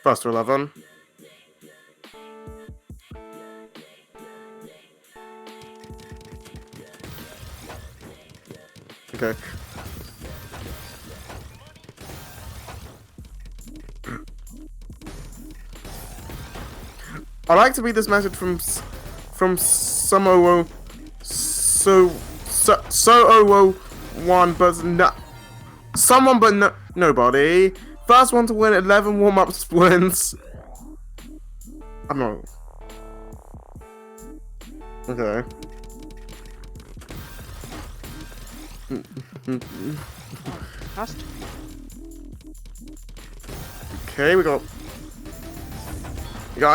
First to 11. Okay. I like to read this message from Sumo so 01, but no, someone but no, nobody. First one to win 11 warm-up sprints. I'm not. Okay. Has to. Okay, we got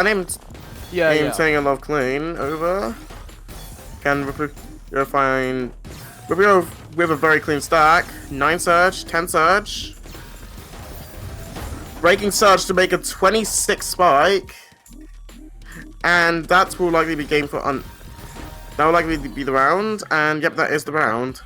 named. Yeah. Saying I love clean. Over. Can Rippleyo find Rippleyo with a very clean stack. 9 surge, 10 surge. Breaking surge to make a 26 spike. And that will likely be game for that will likely be the round. And yep, that is the round.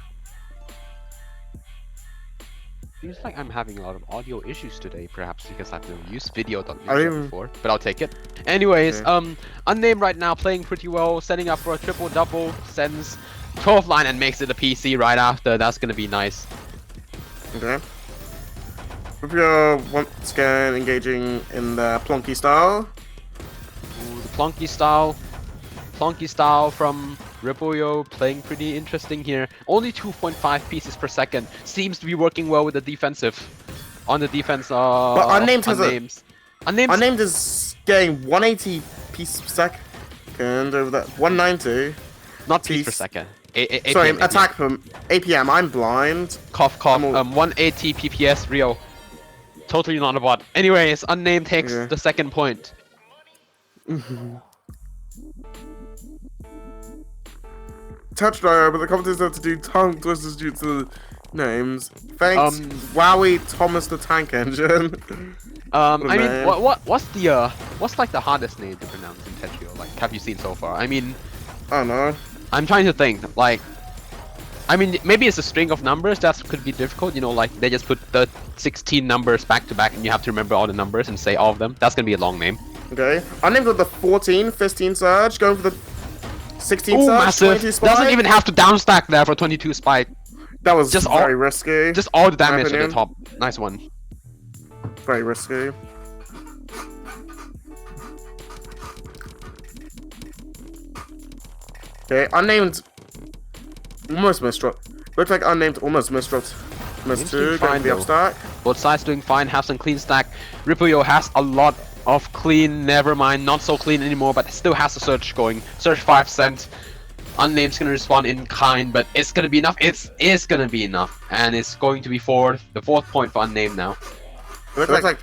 Seems like I'm having a lot of audio issues today, perhaps because I've never used video.media before, but I'll take it. Anyways, okay. Unnamed right now playing pretty well, setting up for a triple-double, sends 12 line and makes it a PC right after. That's gonna be nice. Okay. Rippleyo once again engaging in the plonky style. Ooh, the plonky style from Rippleyo playing pretty interesting here. Only 2.5 pieces per second. Seems to be working well with the defensive. On the defense, but Unnamed has Unnamed is getting 180 pieces per second over that 190. Not piece per second. Sorry, attack from APM. I'm blind. Cough. 180 PPS Rio. Totally not a bot. Anyways, Unnamed takes the second point. Touch dryer, but the commentators have to do tongue twisters due to the names. Thanks, Wowie Thomas the Tank Engine. I mean, what's like the hardest name to pronounce in Tetrio? Like, have you seen so far? I mean, I don't know. I'm trying to think. Like, I mean, maybe it's a string of numbers that could be difficult. You know, like they just put the 16 numbers back to back, and you have to remember all the numbers and say all of them. That's gonna be a long name. Okay, Unnamed with the 14, 15 surge, going for the 16 Ooh, surge, massive. 22 spike. Doesn't even have to downstack there for 22 spike. That was just very risky. Just all the damage at the top. Nice one. Very risky. Okay, Unnamed almost misdropped. Looks like Unnamed almost misdropped. Missed 2, going the upstack. Both sides doing fine, have some clean stack. Rippleyo has a lot of clean, never mind, not so clean anymore, but still has a surge going. Surge 5 cents. Unnamed's gonna respond in kind, but it's gonna be enough. It is gonna be enough, and it's going to be the fourth point for Unnamed now. It looks like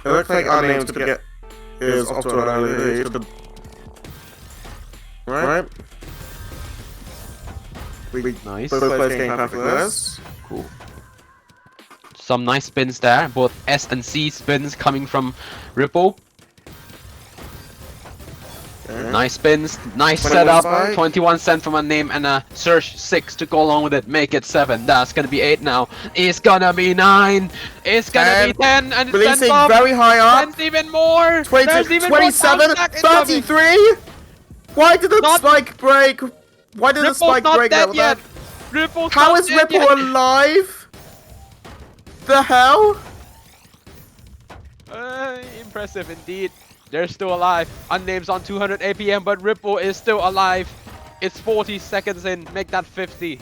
Unnamed's gonna get his off to an early lead. Right? Nice. Both players getting perfect this. Cool. Some nice spins there, both S and C spins coming from Ripple. Okay. Nice spins, nice 21 setup, spike. 21 cent from a name and a Surge 6 to go along with it, make it 7. That's gonna be 8 now. It's gonna be 9. It's gonna be 10, and it's 10 up. Very high up. 10's even more. 22, 27, 33. Why did the spike break? Why did the spike break that out yet. that? How is Ripple alive? The hell? Impressive indeed. They're still alive. Unnamed's on 200 APM, but Ripple is still alive. It's 40 seconds in. Make that 50.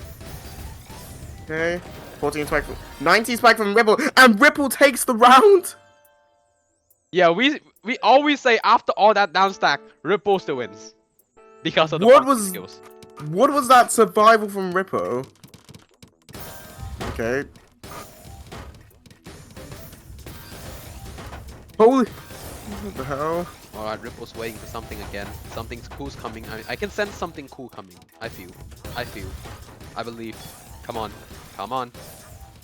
Okay. 14 spike. 90 spike from Ripple, and Ripple takes the round. Yeah, we always say after all that down stack, Ripple still wins because of the skills. What was that survival from Ripple? Okay. Holy. What the hell? Alright, Ripple's waiting for something again. Something cool's coming. I can sense something cool coming. I feel. I believe. Come on.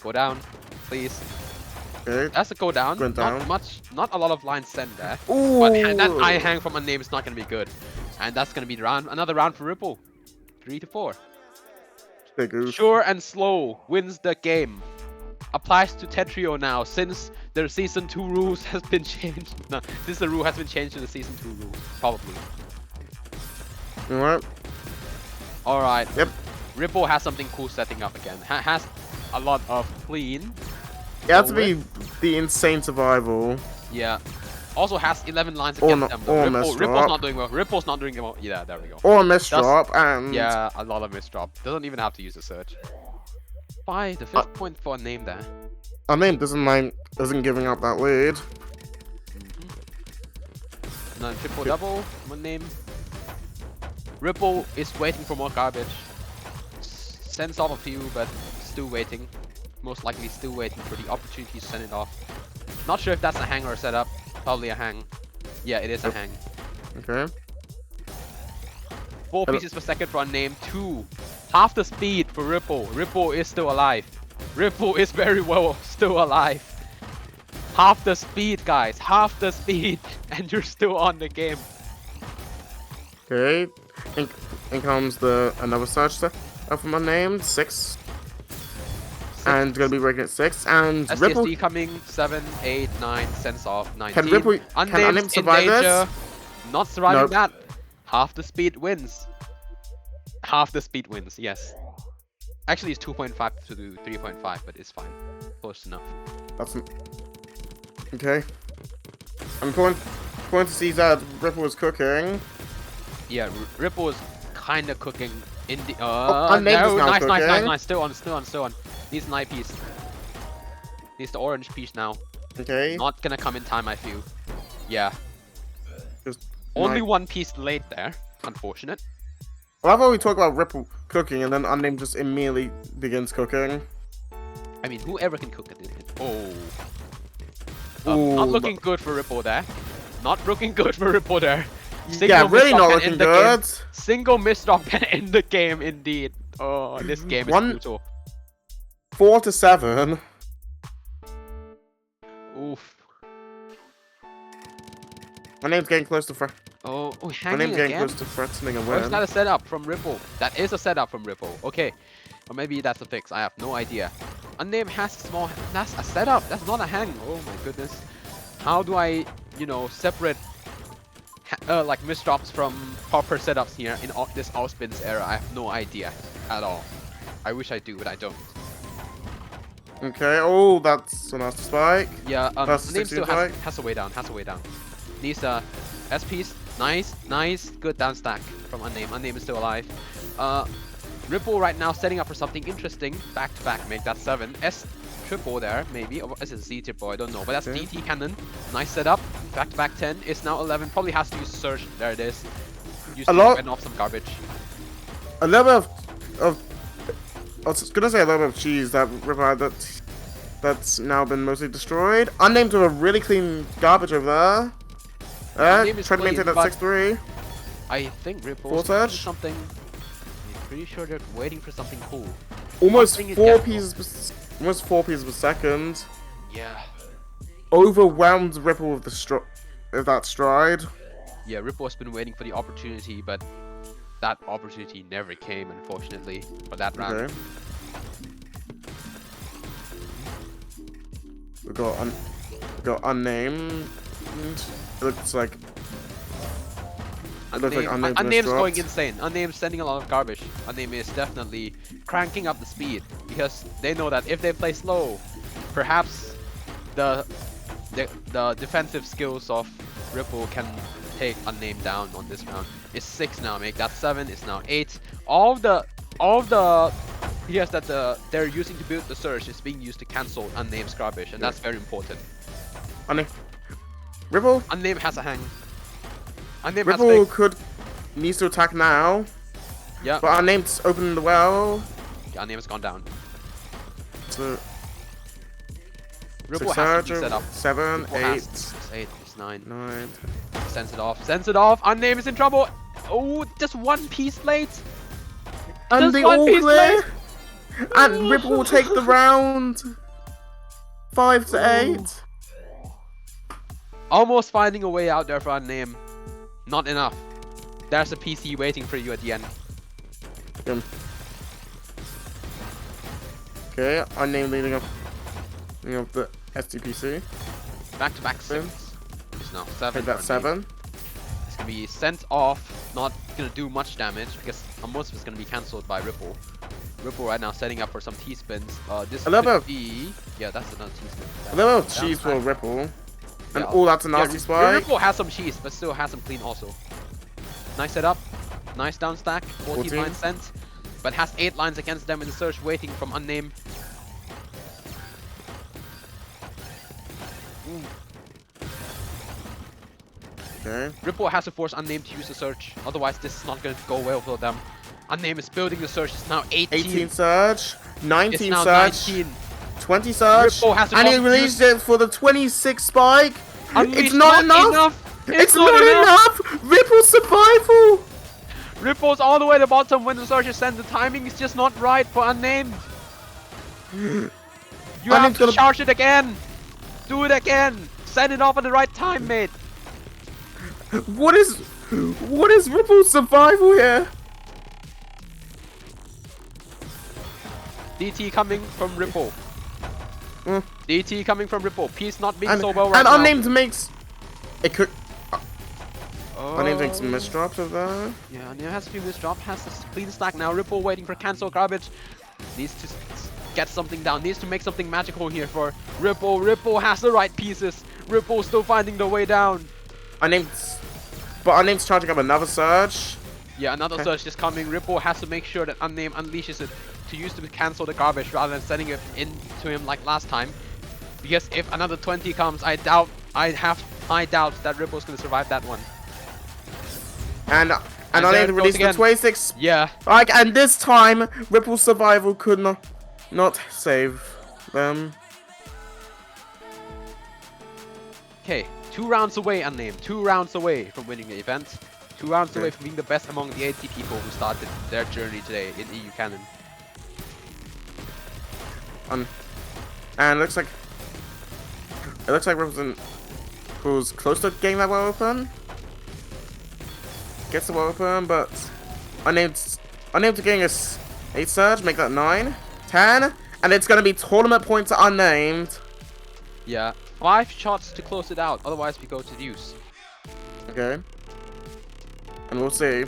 Go down. Please. Okay. That's a go down. Went down. Not a lot of lines sent there. Ooh. But that eye hang from Unnamed is not gonna be good. And that's gonna be the round. Another round for Ripple. 3-4. Big oof. Sure and slow wins the game. Applies to Tetrio now, since the season 2 rules has been changed. No, this the rule has been changed to the season 2 rules, probably. Alright. Alright. Yep. Ripple has something cool setting up again. Has a lot of clean. It has to be the insane survival. Yeah. Also has 11 lines Or against not- them. or Ripple's misdrop. not doing well. Ripple's not doing well. Yeah, there we go. Or a misdrop and... Yeah, a lot of misdrop. Doesn't even have to use a search. Why the 5th point for a name there? Unnamed isn't giving up that lead. No, triple double, one name. Ripple is waiting for more garbage. Sends off a few, but still waiting. Most likely still waiting for the opportunity to send it off. Not sure if that's a hang or a setup. Probably a hang. Yeah, it is a hang. Okay. 4 pieces per second for unnamed. 2. Half the speed for Ripple. Ripple is still alive. Ripple is very well still alive. Half the speed, guys. Half the speed. And you're still on the game. Okay. In comes another search from unnamed. 6. And gonna be breaking at 6. And STSD Ripple. coming 7, 8, 9, sends off 19. Can Ripple? Can unnamed survive this? Not surviving Nope. that. Half the speed wins. Half the speed wins, yes. Actually, it's 2.5 to 3.5, but it's fine. Close enough. That's okay. I'm going to see that Ripple is cooking. Yeah, Ripple is kind of cooking in the. Unnamed is now Nice. Still on. Needs an eye piece. Needs the orange piece now. Okay. Not gonna come in time, I feel. Yeah. Just Only one piece late there. Unfortunate. I love how we talk about Ripple cooking and then unnamed just immediately begins cooking. I mean, whoever can cook it. Oh. Ooh, Not looking good for Ripple there. Not looking good for Ripple there. Yeah, really not looking good. Single misdrop can end the game indeed. Oh, this game is brutal. 4 to 7. Oof. Unname's getting close to Hanging Unname's getting again? close to threatening a Or is win. that a setup from Ripple? That is a setup from Ripple. Okay. Or maybe that's a fix. I have no idea. Unnamed has that's a setup. That's not a hang. Oh my goodness. How do I, separate like misdrops from proper setups here in this outspins era? I have no idea at all. I wish I do, but I don't. Okay, oh, that's a nasty spike. Yeah, That's Unnamed still 16 has a way down. Needs a S piece. Nice. Good down stack from Unnamed. Unnamed is still alive. Ripple right now setting up for something interesting. Back to back, make that 7. S triple there, maybe. Or is it a Z triple? I don't know. But that's Okay. DT cannon. Nice setup. Back to back 10. It's now 11. Probably has to use Surge. There it is. Use A lot- off some garbage. A little bit of I was gonna say a little bit of cheese that Ripple had that's now been mostly destroyed. Unnamed with a really clean garbage over there. Unnamed is Try to maintain clean, that but- 6-3. I think Ripple Full is doing touch? something. I'm pretty sure they're waiting for something cool. Almost Something is 4 getting- pieces almost 4 pieces per second. Yeah. Overwhelmed Ripple with that stride. Yeah, Ripple has been waiting for the opportunity, but that opportunity never came, unfortunately, for that round. Okay. We got unnamed. It looks like Unnamed's going insane. Unnamed's sending a lot of garbage. Unnamed is definitely cranking up the speed because they know that if they play slow, perhaps the defensive skills of Ripple can take Unnamed down on this round. It's 6 now, make that 7. It's now 8. All of the PS that they're using to build the surge is being used to cancel Unnamed's garbage, and that's very important. Ripple Unnamed has a hang. Unnamed Ripple has needs to attack now. Yeah. But Unnamed's opening the well. Yeah, Unnamed has gone down. So Ripple has to surge be set up. 7, Ripple 8, has- it's 8, it's 9. 9. Sends it off. Sends it off. Unnamed is in trouble. Oh, just one piece late. And Just they one all piece clear. late. And Ripple will take the round. 5 to 8. Almost finding a way out there for Unnamed. Not enough. There's a PC waiting for you at the end. Okay, Unnamed leading up the STPC. Back-to-back 6. It's now 7. Take that for 7. It's gonna be sent off, not gonna do much damage because most of it's gonna be cancelled by Ripple. Ripple right now setting up for some T-spins. This could be... Yeah, that's another T-spin. A little bit of cheese for Ripple. And Yeah, that's a nasty spike. Ripple has some cheese, but still has some clean also. Nice setup. Nice down stack. 14 lines sent. But has 8 lines against them in the search waiting from Unnamed. Okay. Ripple has to force Unnamed to use the search, otherwise this is not going to go well for them. Unnamed is building the search, it's now 18. 18 search, 19 It's now search, 19. 20 search, Ripple has to and he contribute. released it for the 26 spike. Unleash It's not enough. It's not enough. Ripple survival. Ripple's all the way to the bottom when the search is sent. The timing is just not right for Unnamed. You have to charge it again. Do it again. Send it off at the right time, mate. What is Ripple's survival here? DT coming from Ripple. DT coming from Ripple. Peace not being so well right and now. Unnamed makes it could. Unnamed makes misdrops of that. Yeah, Unnamed has a few misdrops. Has this clean stack now. Ripple waiting for cancel garbage. Needs to get something down. Needs to make something magical here for Ripple. Ripple has the right pieces. Ripple still finding the way down. Unnamed's charging up another surge. Yeah, another surge is coming. Ripple has to make sure that Unnamed unleashes it to use to cancel the garbage rather than sending it into him like last time. Because if another 20 comes, I doubt that Ripple's gonna survive that one. And Unnamed released the 26. Yeah. And this time Ripple's survival could not save them. Okay, 2 rounds away, Unnamed. 2 rounds away from winning the event. 2 rounds away from being the best among the 80 people who started their journey today in EU Canon. And it looks like Ripple's close to getting that well open. Gets the well open, but Unnamed to getting a 8 surge, make that 9, 10, and it's gonna be tournament points to Unnamed. Yeah, 5 shots to close it out. Otherwise, we go to deuce. Okay. And we'll see.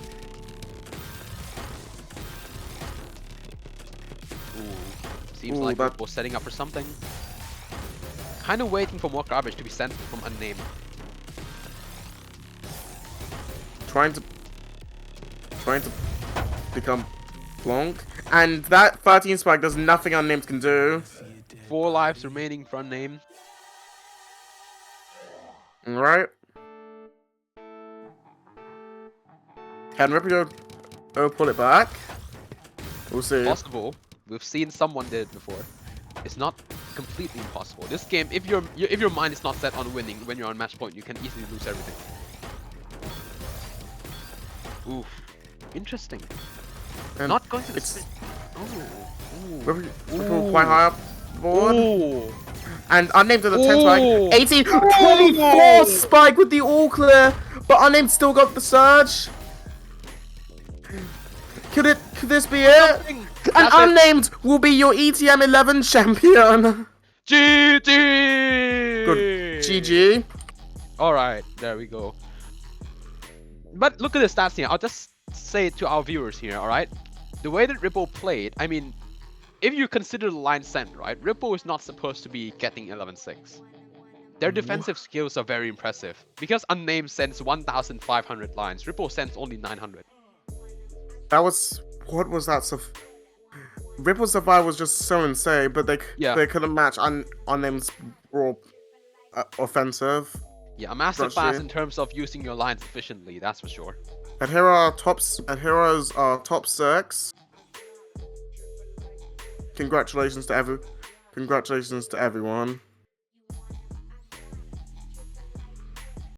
Seems like Ripple setting up for something. Kind of waiting for more garbage to be sent from Unnamed. Trying to become Blanc. And that 13 spike does nothing Unnamed can do. 4 lives remaining for Unnamed. Alright. Can Rippleo pull it back? We'll see. Possible. We've seen someone did it before. It's not completely impossible. This game, if your mind is not set on winning when you're on match point, you can easily lose everything. Oof. Interesting. And not going to the it's Ripple quite high up the board. Ooh. And Unnamed to the 10 spike. 18, 24 spike with the all clear. But Unnamed still got the surge. Could this be it? And Unnamed will be your ETM 11 champion. GG! Good. GG. Alright, there we go. But look at the stats here. I'll just say it to our viewers here, alright? The way that Ripple played, I mean, if you consider the line sent, right? Ripple is not supposed to be getting 11-6. Their defensive skills are very impressive. Because Unnamed sends 1,500 lines, Ripple sends only 900. What was that? Ripple's survival was just so insane, but they couldn't match Unnamed's raw offensive. Yeah, a massive pass in terms of using your lines efficiently, that's for sure. And here are Heroes top 6. Congratulations to everyone.